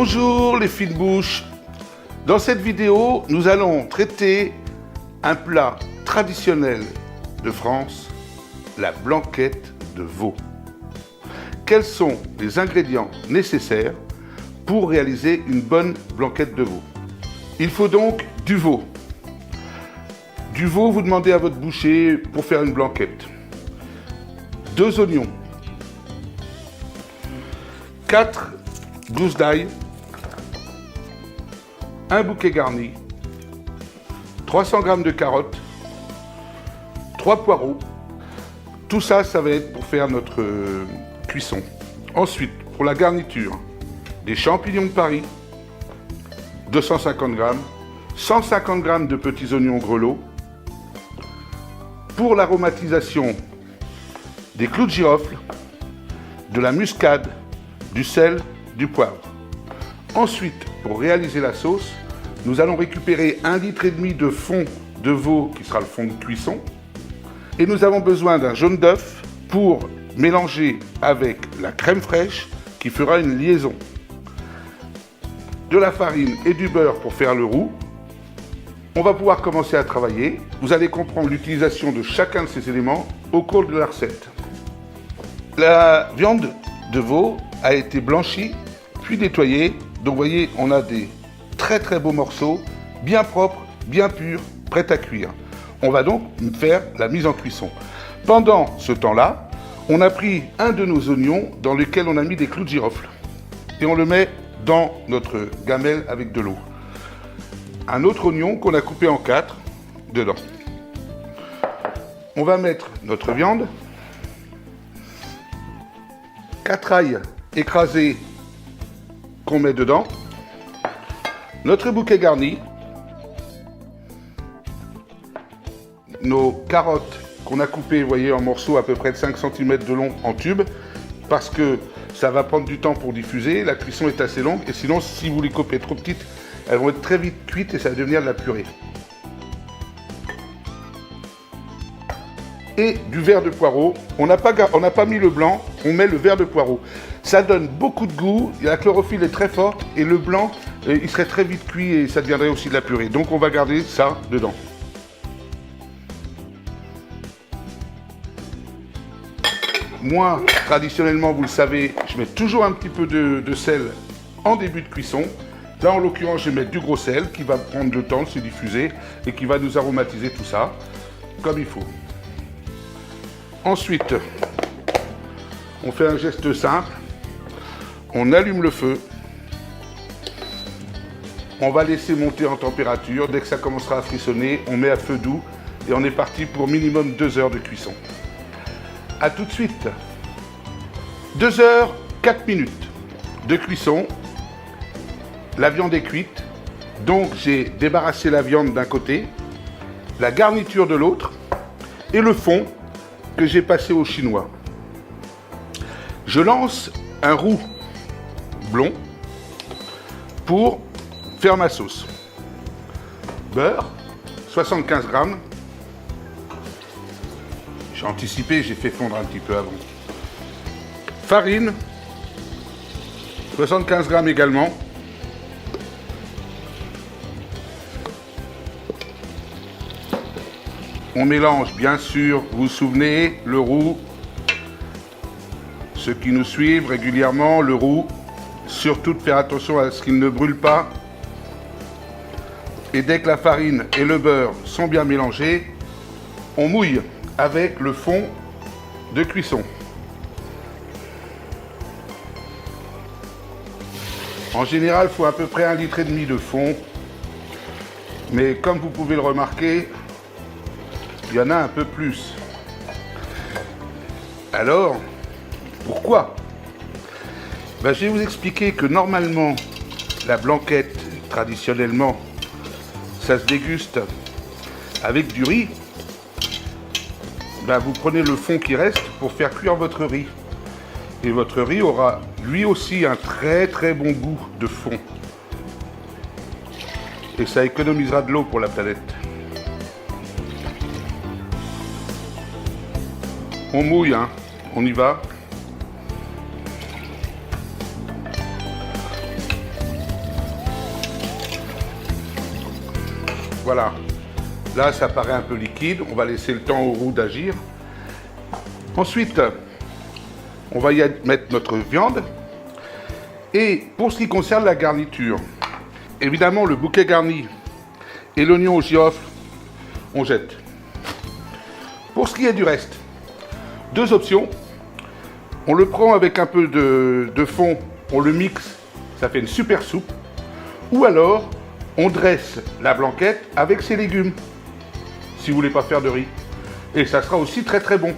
Bonjour les fines bouches. Dans cette vidéo, nous allons traiter un plat traditionnel de France, la blanquette de veau. Quels sont les ingrédients nécessaires pour réaliser une bonne blanquette de veau? Il faut donc du veau. Du veau, vous demandez à votre boucher pour faire une blanquette. 2 oignons, 4 gousses d'ail, un bouquet garni, 300 g de carottes, 3 poireaux. Tout ça, ça va être pour faire notre cuisson. Ensuite, pour la garniture, des champignons de Paris, 250 g, 150 g de petits oignons grelots. Pour l'aromatisation, des clous de girofle, de la muscade, du sel, du poivre. Ensuite, pour réaliser la sauce, nous allons récupérer 1,5 litre de fond de veau qui sera le fond de cuisson. Et nous avons besoin d'un jaune d'œuf pour mélanger avec la crème fraîche qui fera une liaison. De la farine et du beurre pour faire le roux. On va pouvoir commencer à travailler. Vous allez comprendre l'utilisation de chacun de ces éléments au cours de la recette. La viande de veau a été blanchie, puis nettoyée. Donc vous voyez, on a des très beaux morceaux, bien propres, bien purs, prêts à cuire. On va donc faire la mise en cuisson. Pendant ce temps-là, on a pris un de nos oignons dans lequel on a mis des clous de girofle. Et on le met dans notre gamelle avec de l'eau. Un autre oignon qu'on a coupé en 4 dedans. On va mettre notre viande, 4 ailes écrasés qu'on met dedans, notre bouquet garni, nos carottes qu'on a coupées, vous voyez, en morceaux à peu près de 5 cm de long en tubes, parce que ça va prendre du temps pour diffuser, la cuisson est assez longue, et sinon, si vous les coupez trop petites, elles vont être très vite cuites et ça va devenir de la purée. Et du verre de poireau. On n'a pas mis le blanc, on met le verre de poireau. Ça donne beaucoup de goût, la chlorophylle est très forte et le blanc, il serait très vite cuit et ça deviendrait aussi de la purée. Donc on va garder ça dedans. Moi, traditionnellement, vous le savez, je mets toujours un petit peu de sel en début de cuisson. Là, en l'occurrence, je vais mettre du gros sel qui va prendre le temps de se diffuser et qui va nous aromatiser tout ça comme il faut. Ensuite, on fait un geste simple. On allume le feu. On va laisser monter en température. Dès que ça commencera à frissonner, on met à feu doux et on est parti pour minimum 2 heures de cuisson. A tout de suite. 2 heures, 4 minutes de cuisson. La viande est cuite, donc j'ai débarrassé la viande d'un côté, la garniture de l'autre et le fond que j'ai passé au chinois. Je lance un roux blond pour faire ma sauce. Beurre, 75 g. J'ai anticipé, j'ai fait fondre un petit peu avant. Farine, 75 g également. On mélange, bien sûr, vous vous souvenez, le roux. Ceux qui nous suivent régulièrement, le roux. Surtout de faire attention à ce qu'il ne brûle pas. Et dès que la farine et le beurre sont bien mélangés, on mouille avec le fond de cuisson. En général, il faut à peu près 1,5 litre de fond. Mais comme vous pouvez le remarquer, il y en a un peu plus. Alors, pourquoi? Je vais vous expliquer que normalement, la blanquette, traditionnellement, ça se déguste avec du riz. Vous prenez le fond qui reste pour faire cuire votre riz. Et votre riz aura lui aussi un très bon goût de fond. Et ça économisera de l'eau pour la planète. On mouille, hein. On y va. Voilà. Là, ça paraît un peu liquide. On va laisser le temps au roux d'agir. Ensuite, on va y mettre notre viande. Et pour ce qui concerne la garniture, évidemment, le bouquet garni et l'oignon au girofle, on jette. Pour ce qui est du reste, deux options. On le prend avec un peu de fond, on le mixe, ça fait une super soupe. Ou alors, on dresse la blanquette avec ses légumes, si vous voulez pas faire de riz. Et ça sera aussi très très bon.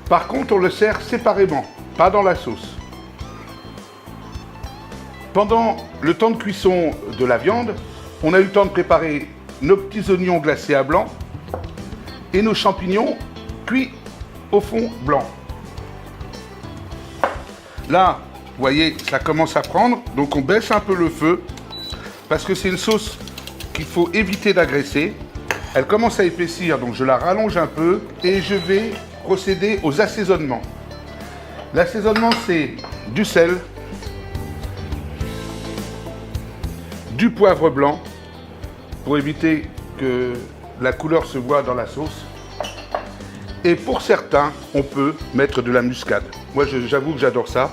Par contre, on le sert séparément, pas dans la sauce. Pendant le temps de cuisson de la viande, on a eu le temps de préparer nos petits oignons glacés à blanc et nos champignons cuits au fond blanc. Là, vous voyez, ça commence à prendre, donc on baisse un peu le feu parce que c'est une sauce qu'il faut éviter d'agresser. Elle commence à épaissir, donc je la rallonge un peu et je vais procéder aux assaisonnements. L'assaisonnement, c'est du sel, du poivre blanc pour éviter que la couleur se voie dans la sauce. Et pour certains, on peut mettre de la muscade. Moi, j'avoue que j'adore ça.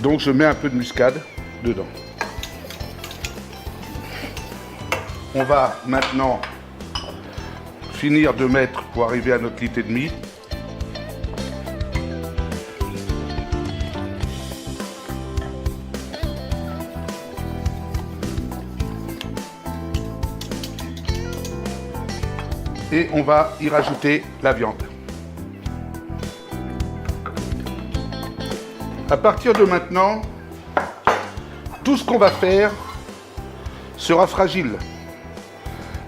Donc, je mets un peu de muscade dedans. On va maintenant finir de mettre pour arriver à notre litre et demi. Et on va y rajouter la viande. À partir de maintenant, tout ce qu'on va faire sera fragile.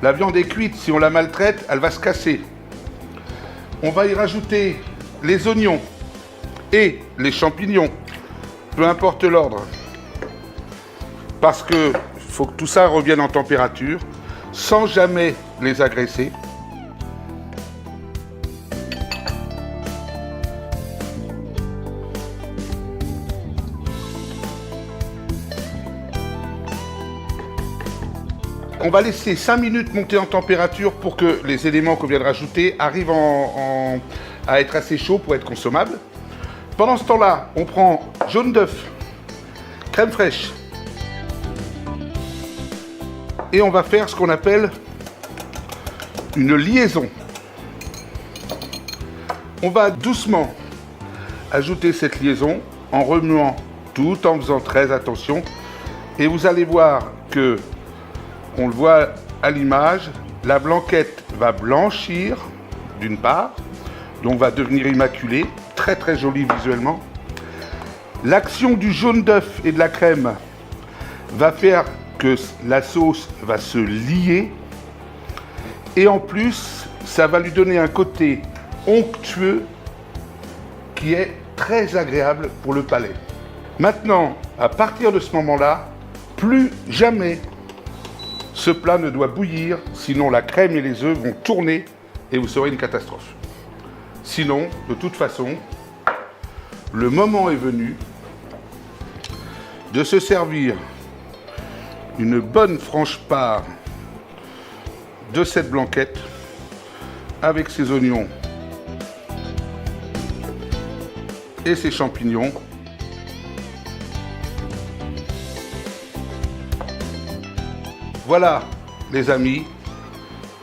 La viande est cuite, si on la maltraite, elle va se casser. On va y rajouter les oignons et les champignons, peu importe l'ordre. Parce qu'il faut que tout ça revienne en température, sans jamais les agresser. On va laisser 5 minutes monter en température pour que les éléments qu'on vient de rajouter arrivent à être assez chauds pour être consommables. Pendant ce temps-là, on prend jaune d'œuf, crème fraîche et on va faire ce qu'on appelle une liaison. On va doucement ajouter cette liaison en remuant tout en faisant très attention et vous allez voir que on le voit à l'image, la blanquette va blanchir d'une part, donc va devenir immaculée, très très jolie visuellement. L'action du jaune d'œuf et de la crème va faire que la sauce va se lier et en plus, ça va lui donner un côté onctueux qui est très agréable pour le palais. Maintenant, à partir de ce moment-là, plus jamais ce plat ne doit bouillir, sinon la crème et les œufs vont tourner et vous serez une catastrophe. Sinon, de toute façon, le moment est venu de se servir une bonne franche part de cette blanquette avec ses oignons et ses champignons. Voilà, les amis,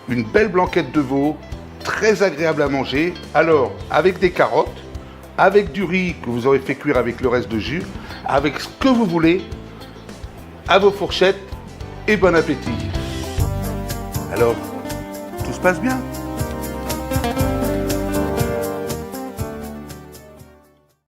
une belle blanquette de veau, très agréable à manger. Alors, avec des carottes, avec du riz que vous aurez fait cuire avec le reste de jus, avec ce que vous voulez, à vos fourchettes et bon appétit. Alors, tout se passe bien.